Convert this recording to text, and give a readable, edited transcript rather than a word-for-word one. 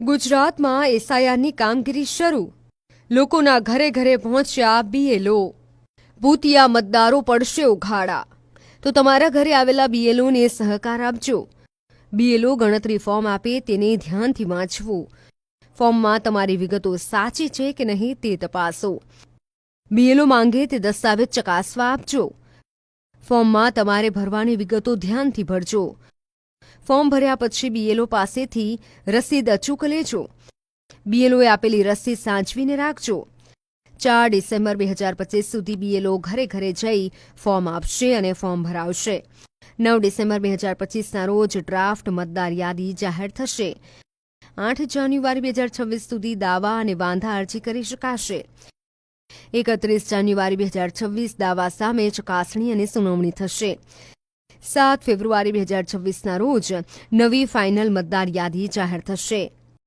ગુજરાતમાં એસઆઈઆરની કામગીરી શરૂ. લોકોના ઘરે ઘરે પહોંચ્યા બીએલઓ. ભૂતિયા મતદારો પડશે ઉઘાડા. તો તમારા ઘરે આવેલા બીએલઓને સહકાર આપજો. બીએલઓ ગણતરી ફોર્મ આપે તેને ધ્યાનથી વાંચવું. ફોર્મમાં તમારી વિગતો સાચી છે કે નહીં તે તપાસો. બીએલઓ માંગે તે દસ્તાવેજ ચકાસવા આપજો. ફોર્મમાં તમારે ભરવાની વિગતો ધ્યાનથી ભરજો. ફોર્મ ભર્યા પછી બીએલઓ પાસેથી રસીદ અચૂક લેજો. બીએલઓએ આપેલી રસીદ સાચવીને રાખજો. 4 ડિસેમ્બર 2025 સુધી બીએલઓ ઘરે ઘરે જઈ ફોર્મ આપશે અને ફોર્મ ભરાવશે. 9 ડિસેમ્બર 2025ના રોજ ડ્રાફ્ટ મતદાર યાદી જાહેર થશે. 8 જાન્યુઆરી 2026 સુધી દાવા અને વાંધા અરજી કરી શકાશે. 31 જાન્યુઆરી 2026 દાવા સામે ચકાસણી અને સુનાવણી થશે. 7 ફેબ્રુઆરી 2026ના રોજ નવી ફાઇનલ મતદાર યાદી જાહેર થશે.